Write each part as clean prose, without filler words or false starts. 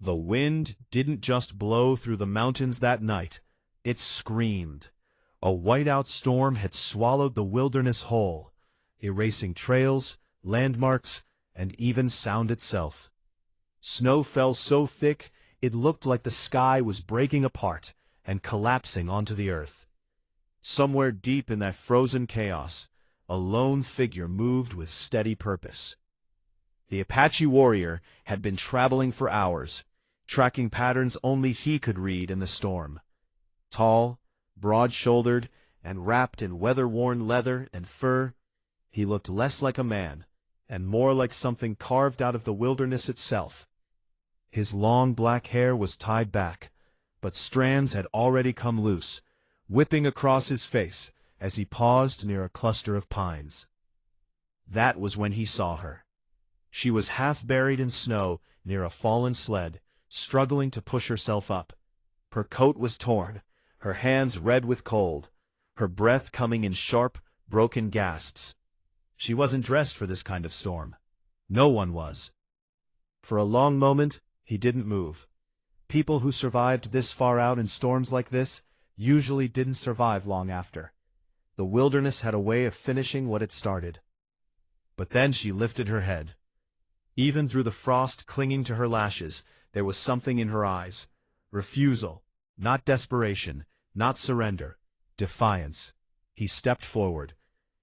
The wind didn't just blow through the mountains that night. It screamed. A whiteout storm had swallowed the wilderness whole, erasing trails, landmarks, and even sound itself. Snow fell so thick it looked like the sky was breaking apart and collapsing onto the earth. Somewhere deep in that frozen chaos, a lone figure moved with steady purpose. The Apache warrior had been traveling for hours, tracking patterns only he could read in the storm. Tall, broad-shouldered, and wrapped in weather-worn leather and fur, he looked less like a man and more like something carved out of the wilderness itself. His long black hair was tied back, but strands had already come loose, whipping across his face as he paused near a cluster of pines. That was when he saw her. She was half buried in snow near a fallen sled, struggling to push herself up. Her coat was torn, her hands red with cold, her breath coming in sharp, broken gasps. She wasn't dressed for this kind of storm. No one was. For a long moment, he didn't move. People who survived this far out in storms like this usually didn't survive long after. The wilderness had a way of finishing what it started. But then she lifted her head. Even through the frost clinging to her lashes, there was something in her eyes. Refusal, not desperation, not surrender, defiance. He stepped forward.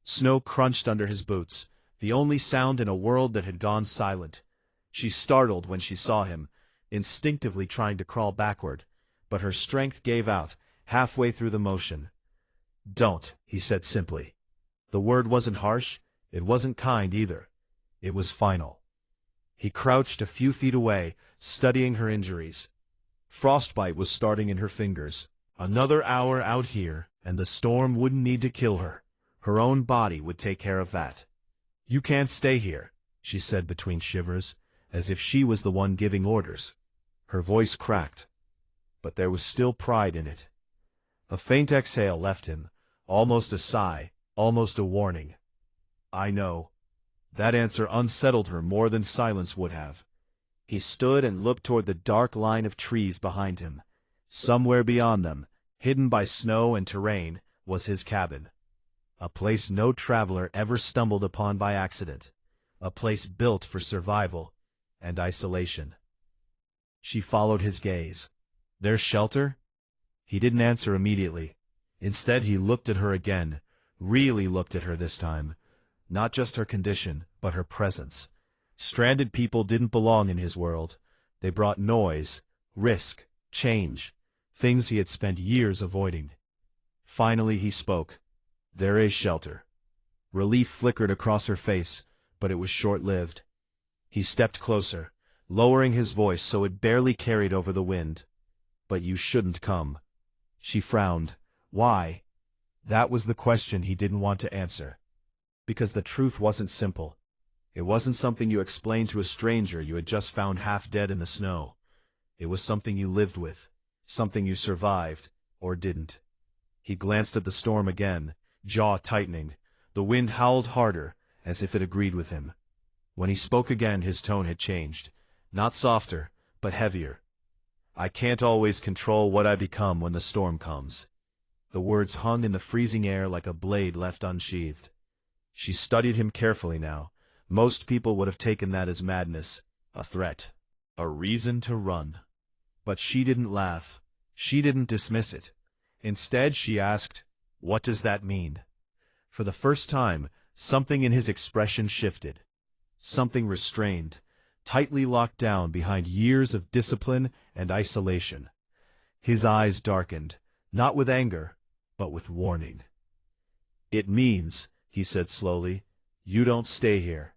Snow crunched under his boots, the only sound in a world that had gone silent. She startled when she saw him, instinctively trying to crawl backward, but her strength gave out, halfway through the motion. "Don't," he said simply. The word wasn't harsh, it wasn't kind either. It was final. He crouched a few feet away, studying her injuries. Frostbite was starting in her fingers. Another hour out here, and the storm wouldn't need to kill her. Her own body would take care of that. "You can't stay here," she said between shivers, as if she was the one giving orders. Her voice cracked, but there was still pride in it. A faint exhale left him, almost a sigh, almost a warning. "I know." That answer unsettled her more than silence would have. He stood and looked toward the dark line of trees behind him. Somewhere beyond them, hidden by snow and terrain, was his cabin. A place no traveler ever stumbled upon by accident. A place built for survival and isolation. She followed his gaze. "There's shelter?" He didn't answer immediately. Instead he looked at her again, really looked at her this time. Not just her condition, but her presence. Stranded people didn't belong in his world. They brought noise, risk, change, things he had spent years avoiding. Finally he spoke. "There is shelter." Relief flickered across her face, but it was short-lived. He stepped closer, lowering his voice so it barely carried over the wind. "But you shouldn't come." She frowned. Why? That was the question he didn't want to answer. Because the truth wasn't simple. It wasn't something you explained to a stranger you had just found half dead in the snow. It was something you lived with, something you survived, or didn't. He glanced at the storm again, jaw tightening. The wind howled harder, as if it agreed with him. When he spoke again, his tone had changed. Not softer, but heavier. "I can't always control what I become when the storm comes." The words hung in the freezing air like a blade left unsheathed. She studied him carefully now. Most people would have taken that as madness, a threat, a reason to run. But she didn't laugh. She didn't dismiss it. Instead, she asked, "What does that mean?" For the first time, something in his expression shifted. Something restrained, tightly locked down behind years of discipline and isolation. His eyes darkened, not with anger, but with warning. "It means," he said slowly, "you don't stay here."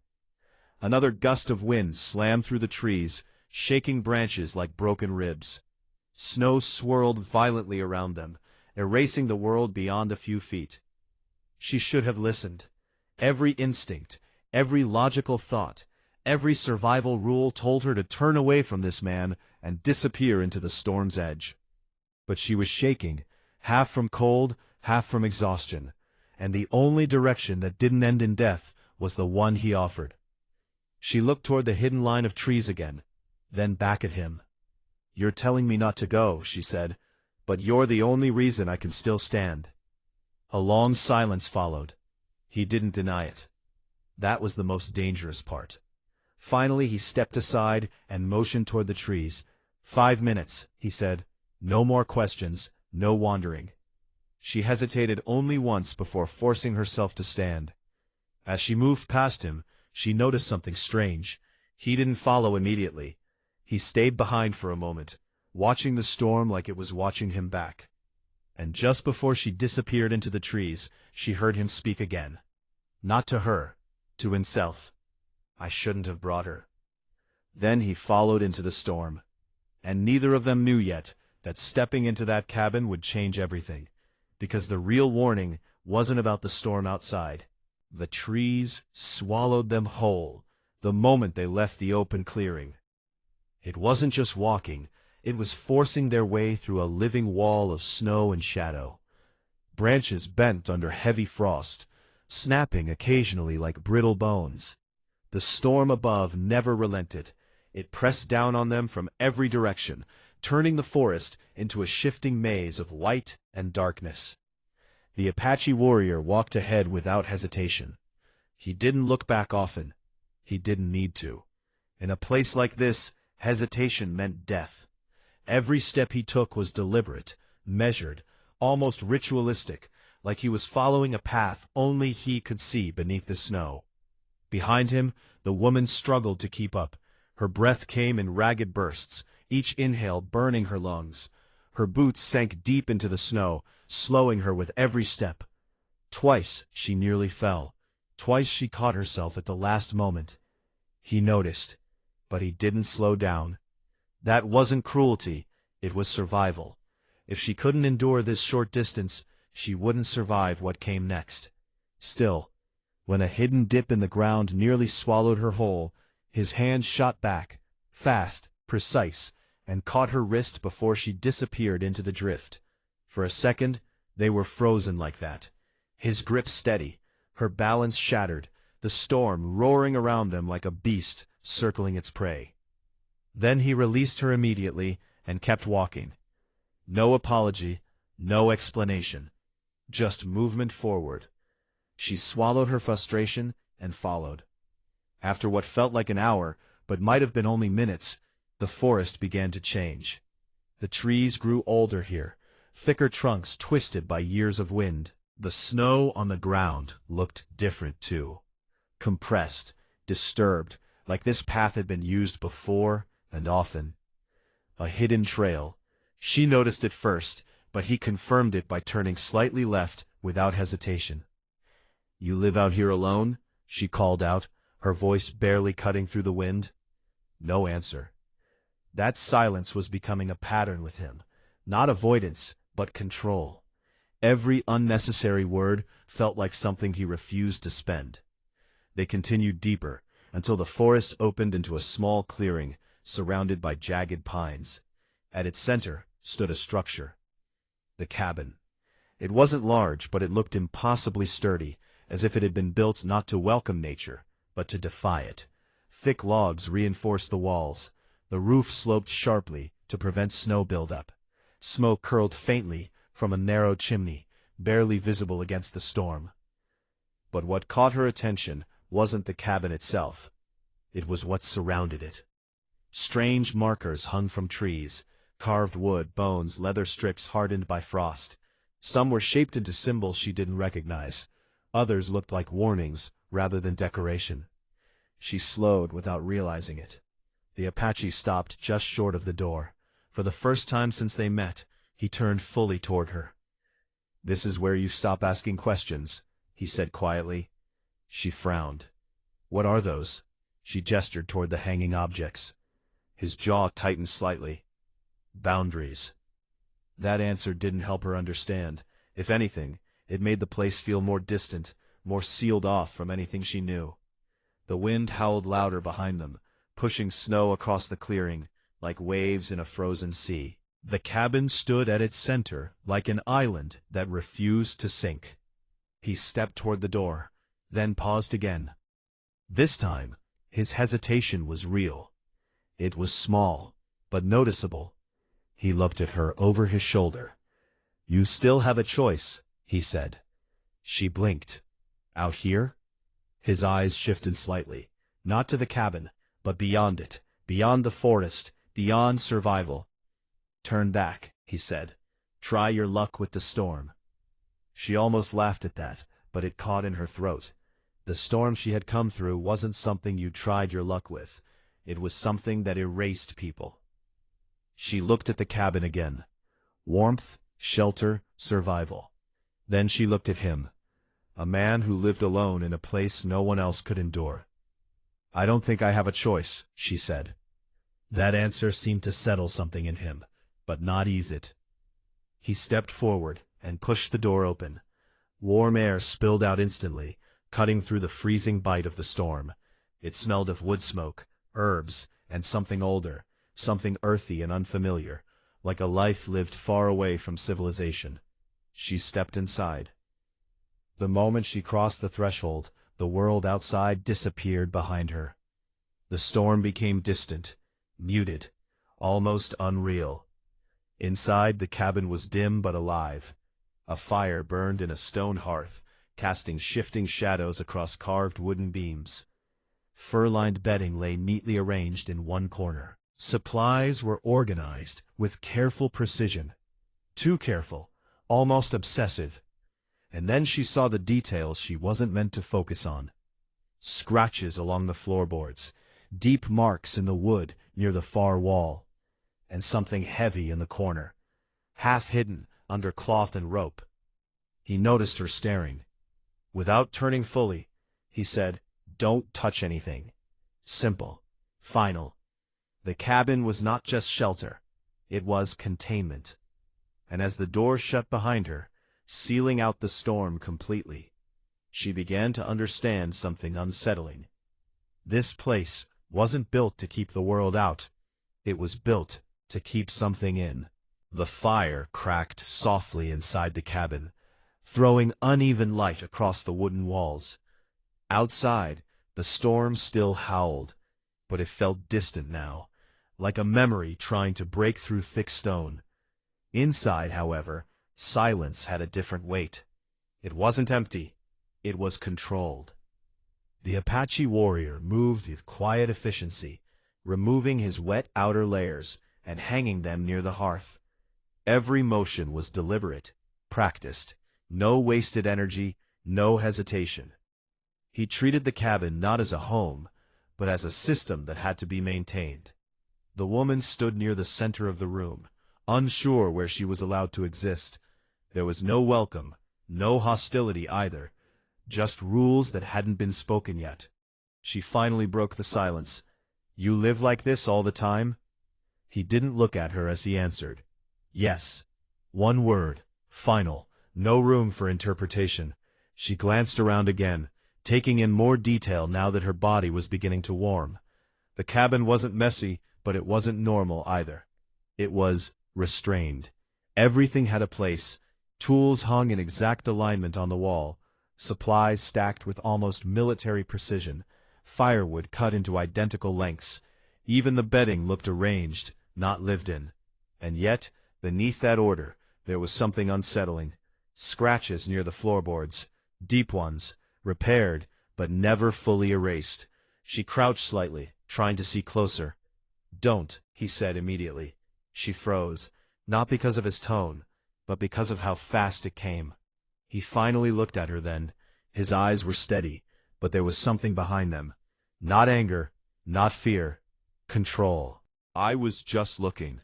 Another gust of wind slammed through the trees, shaking branches like broken ribs. Snow swirled violently around them, erasing the world beyond a few feet. She should have listened. Every instinct, every logical thought, every survival rule told her to turn away from this man and disappear into the storm's edge. But she was shaking, half from cold, half from exhaustion, and the only direction that didn't end in death was the one he offered. She looked toward the hidden line of trees again, then back at him. "You're telling me not to go," she said, "but you're the only reason I can still stand." A long silence followed. He didn't deny it. That was the most dangerous part. Finally he stepped aside and motioned toward the trees. "5 minutes," he said. "No more questions, no wandering." She hesitated only once before forcing herself to stand. As she moved past him, she noticed something strange. He didn't follow immediately. He stayed behind for a moment, watching the storm like it was watching him back. And just before she disappeared into the trees, she heard him speak again. Not to her, to himself. "I shouldn't have brought her." Then he followed into the storm. And neither of them knew yet that stepping into that cabin would change everything, because the real warning wasn't about the storm outside. The trees swallowed them whole the moment they left the open clearing. It wasn't just walking, it was forcing their way through a living wall of snow and shadow. Branches bent under heavy frost, snapping occasionally like brittle bones. The storm above never relented. It pressed down on them from every direction, turning the forest into a shifting maze of light and darkness. The Apache warrior walked ahead without hesitation. He didn't look back often. He didn't need to. In a place like this, hesitation meant death. Every step he took was deliberate, measured, almost ritualistic, like he was following a path only he could see beneath the snow. Behind him, the woman struggled to keep up. Her breath came in ragged bursts, each inhale burning her lungs. Her boots sank deep into the snow, slowing her with every step. Twice she nearly fell. Twice she caught herself at the last moment. He noticed, but he didn't slow down. That wasn't cruelty, it was survival. If she couldn't endure this short distance, she wouldn't survive what came next. Still, when a hidden dip in the ground nearly swallowed her whole, his hand shot back, fast, precise, and caught her wrist before she disappeared into the drift. For a second, they were frozen like that. His grip steady, her balance shattered, the storm roaring around them like a beast circling its prey. Then he released her immediately and kept walking. No apology, no explanation, just movement forward. She swallowed her frustration and followed. After what felt like an hour, but might have been only minutes, the forest began to change. The trees grew older here, thicker trunks twisted by years of wind. The snow on the ground looked different too. Compressed, disturbed, like this path had been used before and often. A hidden trail. She noticed it first, but he confirmed it by turning slightly left without hesitation. "You live out here alone?" she called out, her voice barely cutting through the wind. No answer. That silence was becoming a pattern with him, not avoidance, but control. Every unnecessary word felt like something he refused to spend. They continued deeper, until the forest opened into a small clearing, surrounded by jagged pines. At its center stood a structure. The cabin. It wasn't large, but it looked impossibly sturdy, as if it had been built not to welcome nature, but to defy it. Thick logs reinforced the walls. The roof sloped sharply to prevent snow buildup. Smoke curled faintly from a narrow chimney, barely visible against the storm. But what caught her attention wasn't the cabin itself. It was what surrounded it. Strange markers hung from trees, carved wood, bones, leather strips hardened by frost. Some were shaped into symbols she didn't recognize. Others looked like warnings rather than decoration. She slowed without realizing it. The Apache stopped just short of the door. For the first time since they met, he turned fully toward her. "This is where you stop asking questions," he said quietly. She frowned. "What are those?" She gestured toward the hanging objects. His jaw tightened slightly. "Boundaries." That answer didn't help her understand. If anything, it made the place feel more distant, more sealed off from anything she knew. The wind howled louder behind them, pushing snow across the clearing, like waves in a frozen sea. The cabin stood at its center like an island that refused to sink. He stepped toward the door, then paused again. This time, his hesitation was real. It was small, but noticeable, He looked at her over his shoulder. "You still have a choice," he said. She blinked. "Out here?" His eyes shifted slightly, not to the cabin, but beyond it, beyond the forest, beyond survival. "Turn back," he said. "Try your luck with the storm." She almost laughed at that, but it caught in her throat. The storm she had come through wasn't something you tried your luck with. It was something that erased people. She looked at the cabin again. Warmth, shelter, survival. Then she looked at him. A man who lived alone in a place no one else could endure. "I don't think I have a choice," she said. That answer seemed to settle something in him, but not ease it. He stepped forward and pushed the door open. Warm air spilled out instantly, cutting through the freezing bite of the storm. It smelled of wood smoke, herbs, and something older, something earthy and unfamiliar, like a life lived far away from civilization. She stepped inside. The moment she crossed the threshold, the world outside disappeared behind her. The storm became distant, muted, almost unreal. Inside, the cabin was dim but alive. A fire burned in a stone hearth, casting shifting shadows across carved wooden beams. Fur-lined bedding lay neatly arranged in one corner. Supplies were organized with careful precision. Too careful, almost obsessive. And then she saw the details she wasn't meant to focus on. Scratches along the floorboards, deep marks in the wood near the far wall, and something heavy in the corner, half hidden under cloth and rope. He noticed her staring. Without turning fully, he said, "Don't touch anything." Simple. Final. The cabin was not just shelter. It was containment. And as the door shut behind her, sealing out the storm completely, she began to understand something unsettling. This place wasn't built to keep the world out. It was built to keep something in. The fire cracked softly inside the cabin, throwing uneven light across the wooden walls. Outside, the storm still howled, but it felt distant now, like a memory trying to break through thick stone. Inside, however, silence had a different weight. It wasn't empty. It was controlled. The Apache warrior moved with quiet efficiency, removing his wet outer layers and hanging them near the hearth. Every motion was deliberate, practiced, no wasted energy, no hesitation. He treated the cabin not as a home, but as a system that had to be maintained. The woman stood near the center of the room, unsure where she was allowed to exist. There was no welcome, no hostility either, just rules that hadn't been spoken yet. She finally broke the silence. "You live like this all the time?" He didn't look at her as he answered. "Yes." One word, final, no room for interpretation. She glanced around again, taking in more detail now that her body was beginning to warm. The cabin wasn't messy, but it wasn't normal either. It was restrained. Everything had a place. Tools hung in exact alignment on the wall, supplies stacked with almost military precision, firewood cut into identical lengths. Even the bedding looked arranged, not lived in. And yet, beneath that order, there was something unsettling. Scratches near the floorboards, deep ones, repaired, but never fully erased. She crouched slightly, trying to see closer. "Don't," he said immediately. She froze, not because of his tone, but because of how fast it came. He finally looked at her then. His eyes were steady, but there was something behind them. Not anger, not fear. Control. "I was just looking."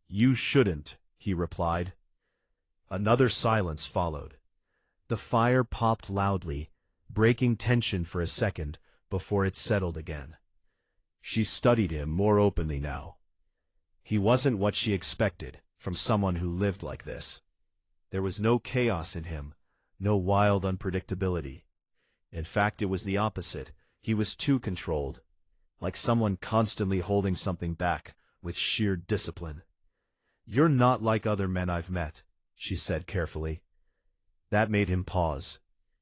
"You shouldn't," he replied. Another silence followed. The fire popped loudly, breaking tension for a second before it settled again. She studied him more openly now. He wasn't what she expected from someone who lived like this. There was no chaos in him, no wild unpredictability. In fact, it was the opposite. He was too controlled, like someone constantly holding something back with sheer discipline. "You're not like other men I've met," she said carefully. That made him pause.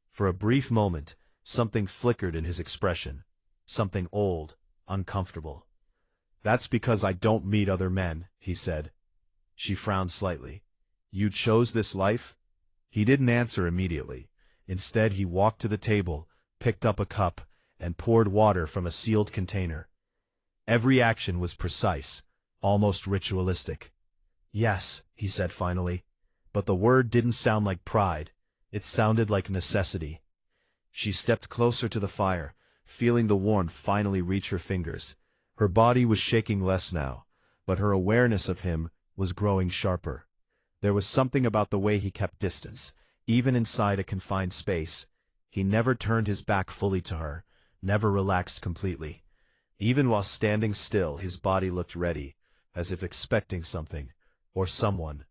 For a brief moment, something flickered in his expression, something old, uncomfortable. "That's because I don't meet other men," he said. She frowned slightly. You chose this life? He didn't answer immediately. Instead, he walked to the table, picked up a cup, and poured water from a sealed container. Every action was precise, almost ritualistic. Yes, he said finally, but the word didn't sound like pride. It sounded like necessity. She stepped closer to the fire, feeling the warmth finally reach her fingers. Her body was shaking less now, but her awareness of him was growing sharper. There was something about the way he kept distance, even inside a confined space. He never turned his back fully to her, never relaxed completely. Even while standing still, his body looked ready, as if expecting something, or someone.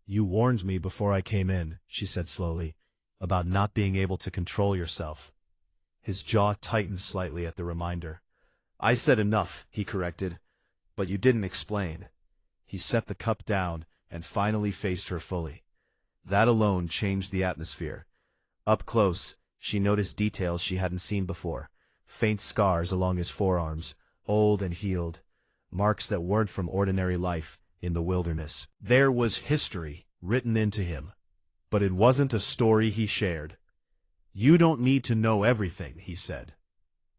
You warned me before I came in, she said slowly, about not being able to control yourself. His jaw tightened slightly at the reminder. I said enough, he corrected, but you didn't explain. He set the cup down and finally faced her fully. That alone changed the atmosphere. Up close, she noticed details she hadn't seen before. Faint scars along his forearms, old and healed, marks that weren't from ordinary life in the wilderness. There was history written into him, but it wasn't a story he shared. You don't need to know everything, he said.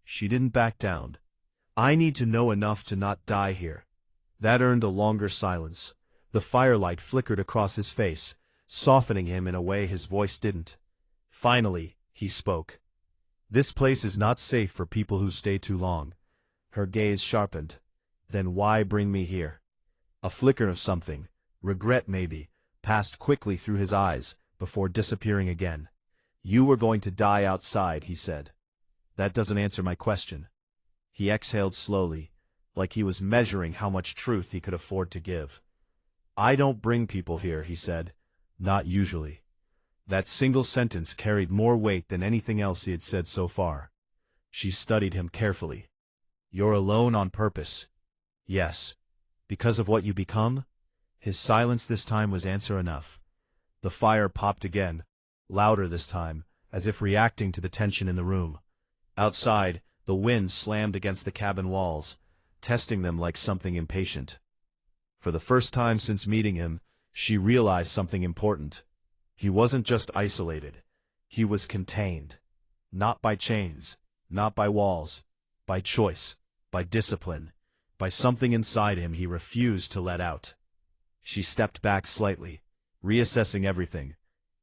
She didn't back down. I need to know enough to not die here. That earned a longer silence. The firelight flickered across his face, softening him in a way his voice didn't. Finally, he spoke. This place is not safe for people who stay too long. Her gaze sharpened. Then why bring me here? A flicker of something, regret maybe, passed quickly through his eyes, before disappearing again. You were going to die outside, he said. That doesn't answer my question. He exhaled slowly, like he was measuring how much truth he could afford to give. I don't bring people here, he said. Not usually. That single sentence carried more weight than anything else he had said so far. She studied him carefully. You're alone on purpose. Yes. Because of what you become? His silence this time was answer enough. The fire popped again, louder this time, as if reacting to the tension in the room. Outside, the wind slammed against the cabin walls, testing them like something impatient. For the first time since meeting him, she realized something important. He wasn't just isolated. He was contained. Not by chains, not by walls, by choice, by discipline, by something inside him he refused to let out. She stepped back slightly, reassessing everything.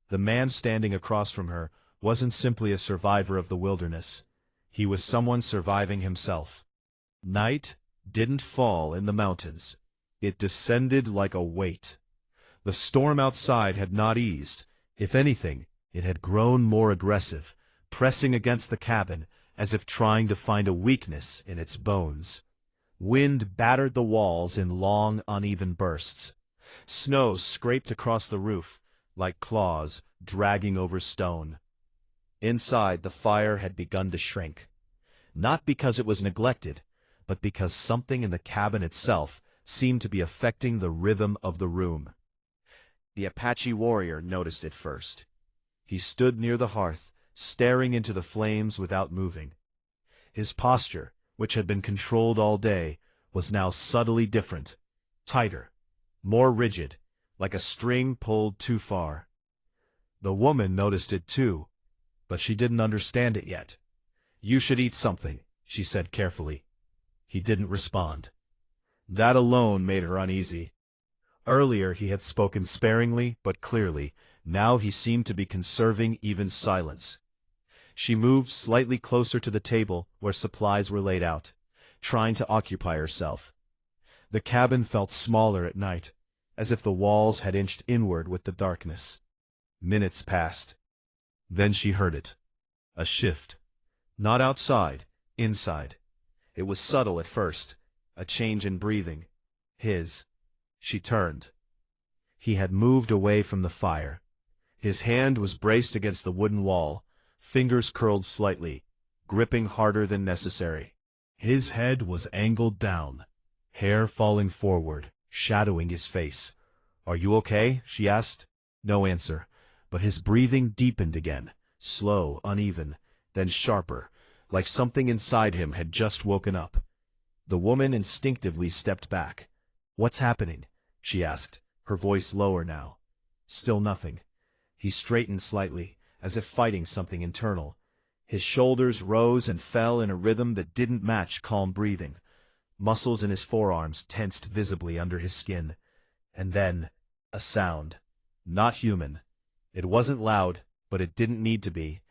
The man standing across from her wasn't simply a survivor of the wilderness. He was someone surviving himself. Night didn't fall in the mountains. It descended like a weight. The storm outside had not eased. If anything, it had grown more aggressive, pressing against the cabin as if trying to find a weakness in its bones. Wind battered the walls in long, uneven bursts. Snow scraped across the roof, like claws dragging over stone. Inside, the fire had begun to shrink. Not because it was neglected, but because something in the cabin itself seemed to be affecting the rhythm of the room. The Apache warrior noticed it first. He stood near the hearth, staring into the flames without moving. His posture, which had been controlled all day, was now subtly different, tighter, more rigid, like a string pulled too far. The woman noticed it too, but she didn't understand it yet. You should eat something, she said carefully. He didn't respond. That alone made her uneasy. Earlier he had spoken sparingly but clearly. Now he seemed to be conserving even silence. She moved slightly closer to the table where supplies were laid out, trying to occupy herself. The cabin felt smaller at night, as if the walls had inched inward with the darkness. Minutes passed. Then she heard it. A shift. Not outside, inside. It was subtle at first, a change in breathing. His. She turned. He had moved away from the fire. His hand was braced against the wooden wall, fingers curled slightly, gripping harder than necessary. His head was angled down, hair falling forward, shadowing his face. Are you okay? She asked. No answer, but his breathing deepened again, slow, uneven, then sharper, like something inside him had just woken up. The woman instinctively stepped back. What's happening? She asked, her voice lower now. Still nothing. He straightened slightly, as if fighting something internal. His shoulders rose and fell in a rhythm that didn't match calm breathing. Muscles in his forearms tensed visibly under his skin. And then, a sound. Not human. It wasn't loud, but it didn't need to be.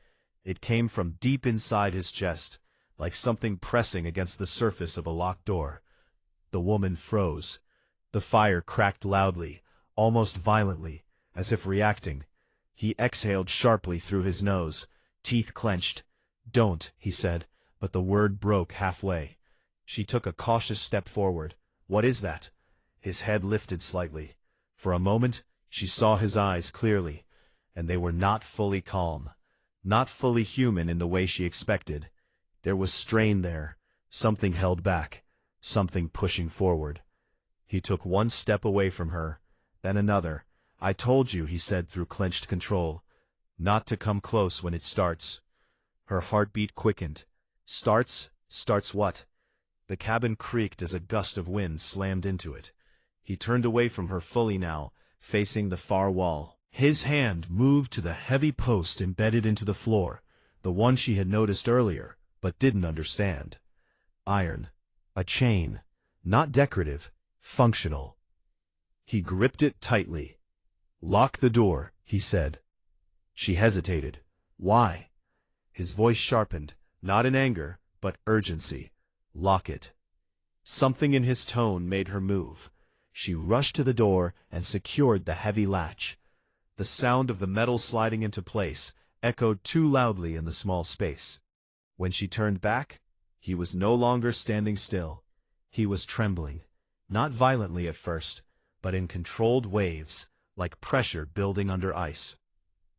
It came from deep inside his chest, like something pressing against the surface of a locked door. The woman froze. The fire cracked loudly, almost violently, as if reacting. He exhaled sharply through his nose, teeth clenched. "Don't," he said, but the word broke halfway. She took a cautious step forward. "What is that?" His head lifted slightly. For a moment, she saw his eyes clearly, and they were not fully calm, not fully human in the way she expected. There was strain there, something held back, something pushing forward. He took one step away from her, then another. "I told you," he said through clenched control, "not to come close when it starts." Her heartbeat quickened. "Starts? Starts what?" The cabin creaked as a gust of wind slammed into it. He turned away from her fully now, facing the far wall. His hand moved to the heavy post embedded into the floor, the one she had noticed earlier, but didn't understand. Iron. A chain. Not decorative. Functional. He gripped it tightly. "Lock the door," he said. She hesitated. "Why?" His voice sharpened, not in anger, but urgency. "Lock it." Something in his tone made her move. She rushed to the door and secured the heavy latch. The sound of the metal sliding into place echoed too loudly in the small space. When she turned back, he was no longer standing still. He was trembling, not violently at first, but in controlled waves, like pressure building under ice.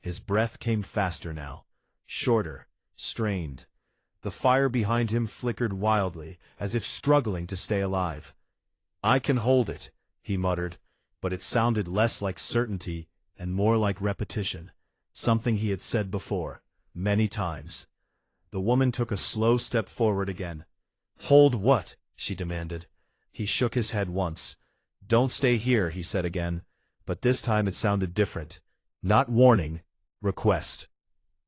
His breath came faster now, shorter, strained. The fire behind him flickered wildly, as if struggling to stay alive. "I can hold it," he muttered, but it sounded less like certainty and more like repetition, something he had said before, many times. The woman took a slow step forward again. "Hold what?" she demanded. He shook his head once. "Don't stay here," he said again, but this time it sounded different. Not warning, request.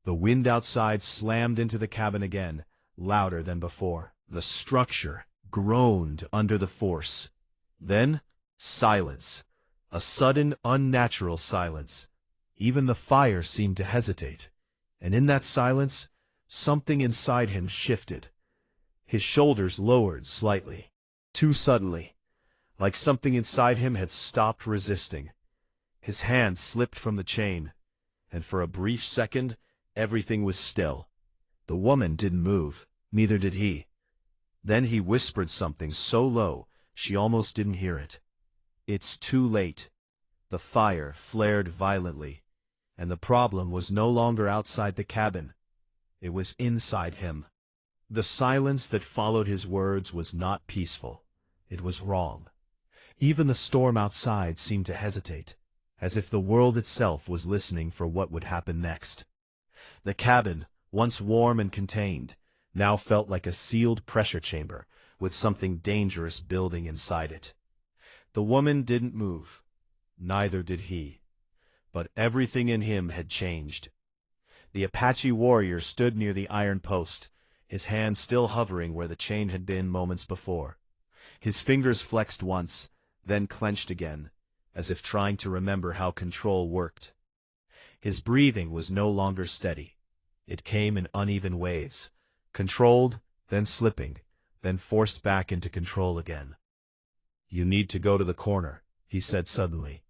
The wind outside slammed into the cabin again, louder than before. The structure groaned under the force. Then, silence. A sudden, unnatural silence. Even the fire seemed to hesitate. And in that silence, something inside him shifted. His shoulders lowered slightly. Too suddenly. Like something inside him had stopped resisting. His hand slipped from the chain, and for a brief second, everything was still. The woman didn't move, neither did he. Then he whispered something so low, she almost didn't hear it. "It's too late." The fire flared violently, and the problem was no longer outside the cabin. It was inside him. The silence that followed his words was not peaceful. It was wrong. Even the storm outside seemed to hesitate, as if the world itself was listening for what would happen next. The cabin, once warm and contained, now felt like a sealed pressure chamber, with something dangerous building inside it. The woman didn't move. Neither did he. But everything in him had changed. The Apache warrior stood near the iron post, his hand still hovering where the chain had been moments before. His fingers flexed once, then clenched again, as if trying to remember how control worked. His breathing was no longer steady. It came in uneven waves, controlled, then slipping, then forced back into control again. "You need to go to the corner," he said suddenly.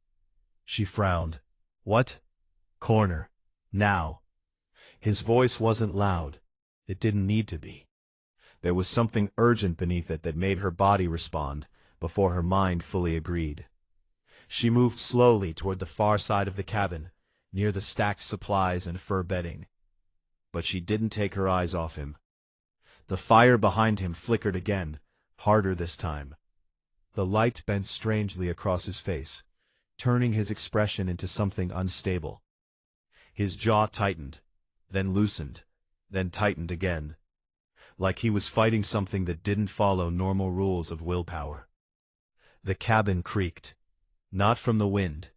She frowned. "What?" "Corner. Now." His voice wasn't loud. It didn't need to be. There was something urgent beneath it that made her body respond, before her mind fully agreed. She moved slowly toward the far side of the cabin, near the stacked supplies and fur bedding. But she didn't take her eyes off him. The fire behind him flickered again, harder this time. The light bent strangely across his face, turning his expression into something unstable. His jaw tightened, then loosened, then tightened again, like he was fighting something that didn't follow normal rules of willpower. The cabin creaked. Not from the wind,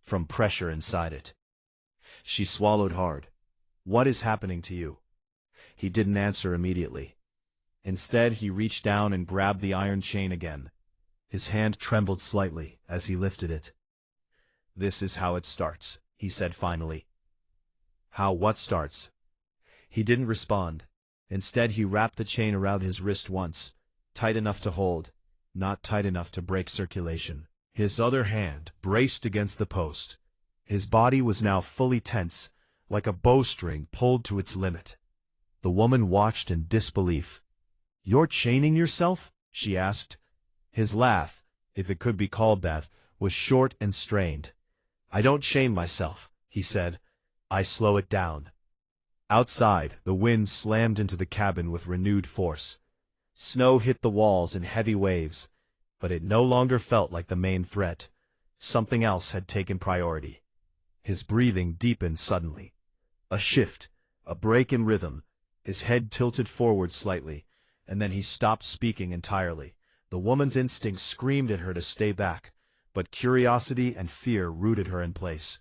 from pressure inside it. She swallowed hard. What is happening to you? He didn't answer immediately. Instead, he reached down and grabbed the iron chain again. His hand trembled slightly as he lifted it. This is how it starts, he said finally. How what starts? He didn't respond. Instead, he wrapped the chain around his wrist once, tight enough to hold, not tight enough to break circulation. His other hand braced against the post. His body was now fully tense, like a bowstring pulled to its limit. The woman watched in disbelief. You're chaining yourself? She asked. His laugh, if it could be called that, was short and strained. I don't chain myself, he said. I slow it down. Outside, the wind slammed into the cabin with renewed force. Snow hit the walls in heavy waves, but it no longer felt like the main threat. Something else had taken priority. His breathing deepened suddenly. A shift, a break in rhythm. His head tilted forward slightly, and then he stopped speaking entirely. The woman's instincts screamed at her to stay back, but curiosity and fear rooted her in place.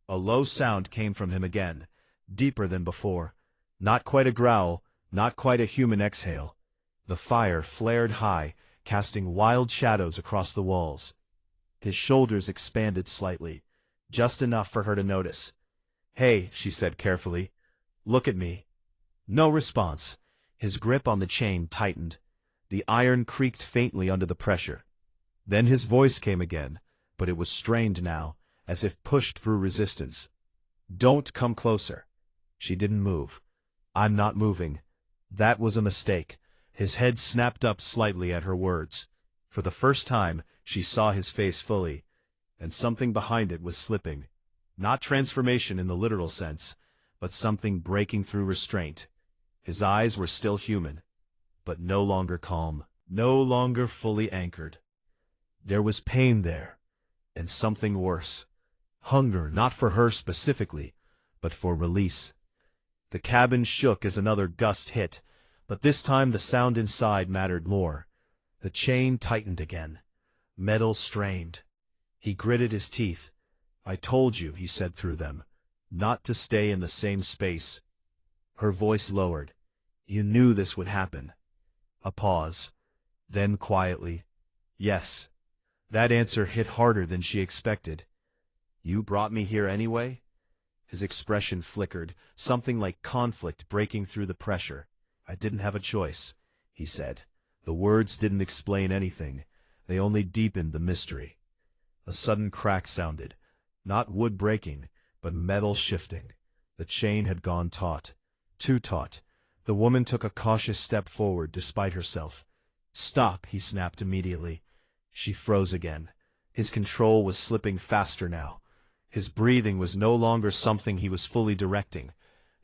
A low sound came from him again, deeper than before. Not quite a growl, not quite a human exhale. The fire flared high, casting wild shadows across the walls. His shoulders expanded slightly, just enough for her to notice. Hey, she said carefully. Look at me. No response. His grip on the chain tightened. The iron creaked faintly under the pressure. Then his voice came again, but it was strained now, as if pushed through resistance. Don't come closer. She didn't move. I'm not moving. That was a mistake. His head snapped up slightly at her words. For the first time, she saw his face fully, and something behind it was slipping. Not transformation in the literal sense, but something breaking through restraint. His eyes were still human, but no longer calm, no longer fully anchored. There was pain there, and something worse. Hunger, not for her specifically, but for release. The cabin shook as another gust hit, but this time the sound inside mattered more. The chain tightened again. Metal strained. He gritted his teeth. I told you, he said through them, not to stay in the same space. Her voice lowered. You knew this would happen. A pause. Then quietly, yes. That answer hit harder than she expected. You brought me here anyway? His expression flickered, something like conflict breaking through the pressure. I didn't have a choice, he said. The words didn't explain anything. They only deepened the mystery. A sudden crack sounded. Not wood breaking, but metal shifting. The chain had gone taut. Too taut. The woman took a cautious step forward despite herself. Stop, he snapped immediately. She froze again. His control was slipping faster now. His breathing was no longer something he was fully directing.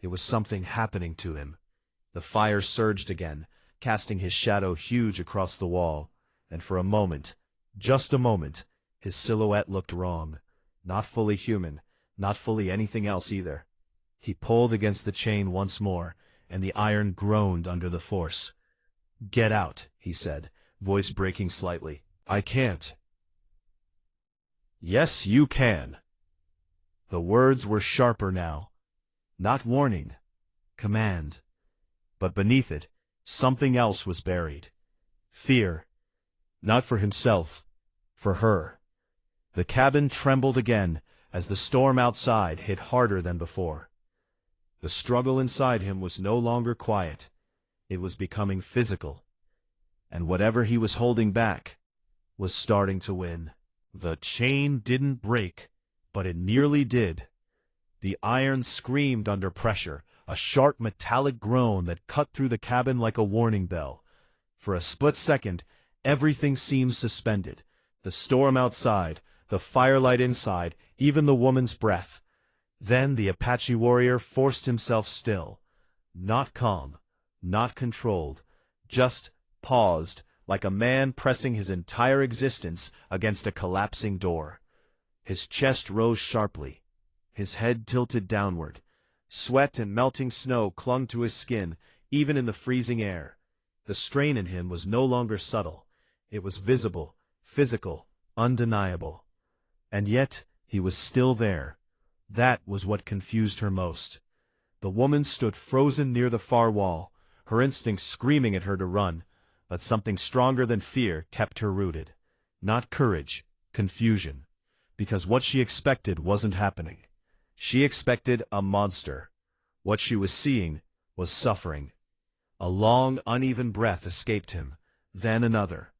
It was something happening to him. The fire surged again, casting his shadow huge across the wall, and for a moment, just a moment, his silhouette looked wrong. Not fully human, not fully anything else either. He pulled against the chain once more, and the iron groaned under the force. Get out, he said, voice breaking slightly. I can't. Yes, you can. The words were sharper now. Not warning, command. But beneath it, something else was buried. Fear. Not for himself, for her. The cabin trembled again as the storm outside hit harder than before. The struggle inside him was no longer quiet. It was becoming physical. And whatever he was holding back was starting to win. The chain didn't break, but it nearly did. The iron screamed under pressure, a sharp metallic groan that cut through the cabin like a warning bell. For a split second, everything seemed suspended. The storm outside, the firelight inside, even the woman's breath. Then the Apache warrior forced himself still. Not calm, not controlled, just paused, like a man pressing his entire existence against a collapsing door. His chest rose sharply. His head tilted downward. Sweat and melting snow clung to his skin, even in the freezing air. The strain in him was no longer subtle. It was visible, physical, undeniable. And yet, he was still there. That was what confused her most. The woman stood frozen near the far wall, her instincts screaming at her to run, but something stronger than fear kept her rooted. Not courage, confusion. Because what she expected wasn't happening. She expected a monster. What she was seeing was suffering. A long, uneven breath escaped him, then another.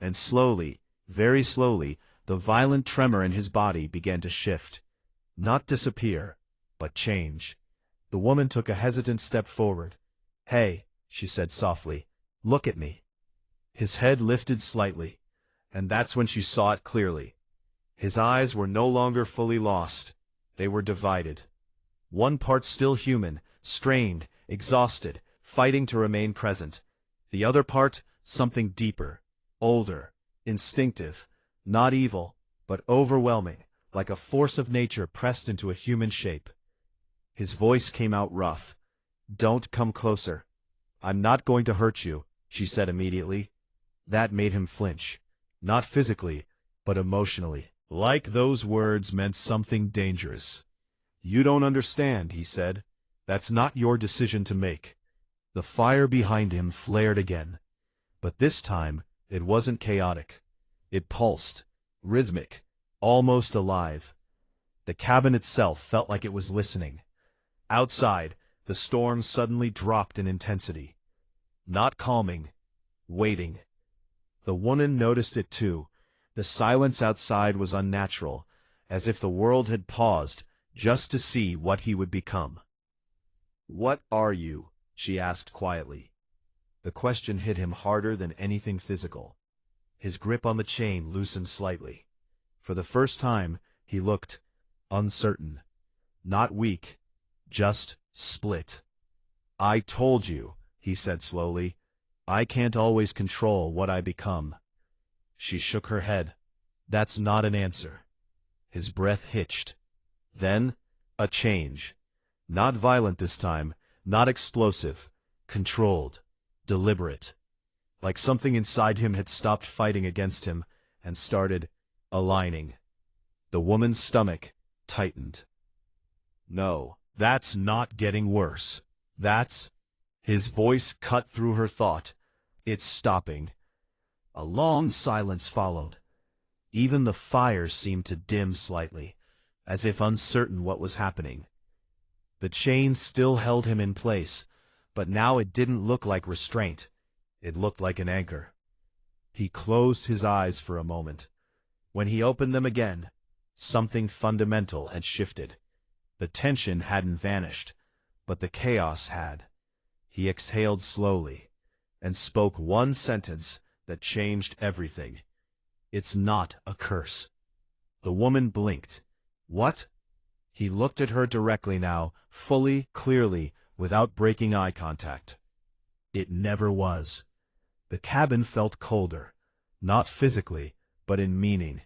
And slowly, very slowly, the violent tremor in his body began to shift. Not disappear, but change. The woman took a hesitant step forward. "Hey," she said softly, "look at me." His head lifted slightly, and that's when she saw it clearly. His eyes were no longer fully lost. They were divided. One part still human, strained, exhausted, fighting to remain present. The other part, something deeper, older, instinctive, not evil, but overwhelming, like a force of nature pressed into a human shape. His voice came out rough. "Don't come closer. I'm not going to hurt you," she said immediately. That made him flinch. Not physically, but emotionally. Like those words meant something dangerous. "You don't understand," he said. "That's not your decision to make." The fire behind him flared again. But this time, it wasn't chaotic. It pulsed, rhythmic, almost alive. The cabin itself felt like it was listening. Outside, the storm suddenly dropped in intensity. Not calming, waiting. The woman noticed it too. The silence outside was unnatural, as if the world had paused just to see what he would become. "What are you?" she asked quietly. The question hit him harder than anything physical. His grip on the chain loosened slightly. For the first time, he looked uncertain. Not weak, just split. "I told you," he said slowly. "I can't always control what I become." She shook her head. "That's not an answer." His breath hitched. Then, a change. Not violent this time, not explosive, controlled, deliberate. Like something inside him had stopped fighting against him and started aligning. The woman's stomach tightened. "No, that's not getting worse. That's—" His voice cut through her thought. "It's stopping." A long silence followed. Even the fire seemed to dim slightly, as if uncertain what was happening. The chain still held him in place, but now it didn't look like restraint. It looked like an anchor. He closed his eyes for a moment. When he opened them again, something fundamental had shifted. The tension hadn't vanished, but the chaos had. He exhaled slowly, and spoke one sentence that changed everything. "It's not a curse." The woman blinked. "What?" He looked at her directly now, fully, clearly, without breaking eye contact. "It never was." The cabin felt colder, not physically, but in meaning.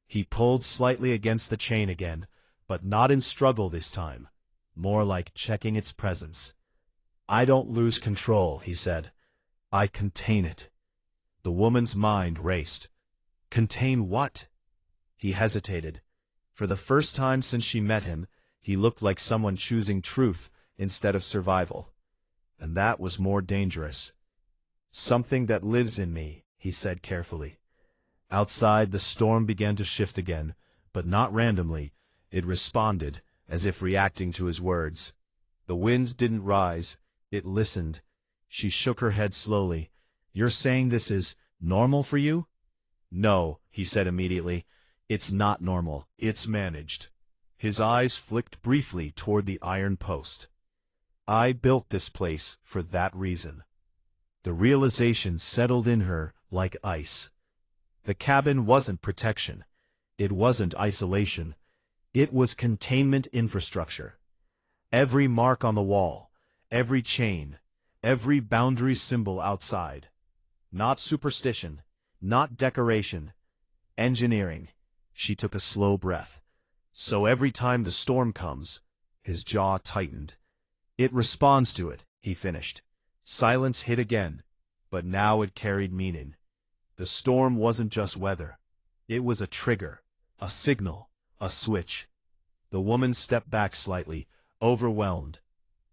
He pulled slightly against the chain again, but not in struggle this time, more like checking its presence. "I don't lose control," he said. "I contain it." The woman's mind raced. Contain what? He hesitated. For the first time since she met him, he looked like someone choosing truth instead of survival. And that was more dangerous. "Something that lives in me," he said carefully. Outside, the storm began to shift again, but not randomly. It responded, as if reacting to his words. The wind didn't rise. It listened. She shook her head slowly. "You're saying this is normal for you?" "No," he said immediately. "It's not normal. It's managed." His eyes flicked briefly toward the iron post. "I built this place for that reason." The realization settled in her like ice. The cabin wasn't protection. It wasn't isolation. It was containment infrastructure. Every mark on the wall, every chain, every boundary symbol outside. Not superstition, not decoration. Engineering. She took a slow breath. So every time the storm comes, his jaw tightened. "It responds to it," he finished. Silence hit again, but now it carried meaning. The storm wasn't just weather. It was a trigger, A signal. A switch. The woman stepped back slightly, overwhelmed.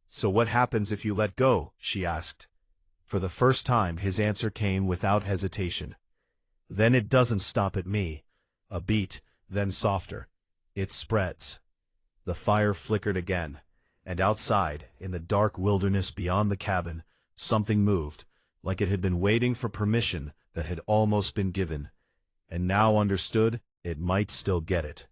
"So what happens if you let go?" she asked. For the first time his answer came without hesitation. "Then it doesn't stop at me." A beat, then softer. "It spreads." The fire flickered again, and outside, in the dark wilderness beyond the cabin, something moved, like it had been waiting for permission that had almost been given, and now understood it might still get it.